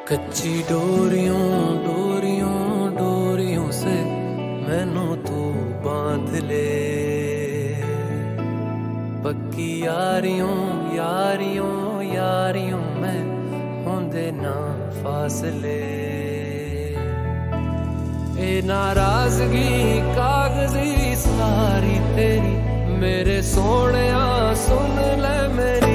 कच्ची डोरियों डोरियों डोरियों से मैनू तू बांध ले। पक्की यारियों यारियों यारियों में होंदे ना फासले। ए नाराजगी कागजी सारी तेरी मेरे सोहणिया सुन ले मेरी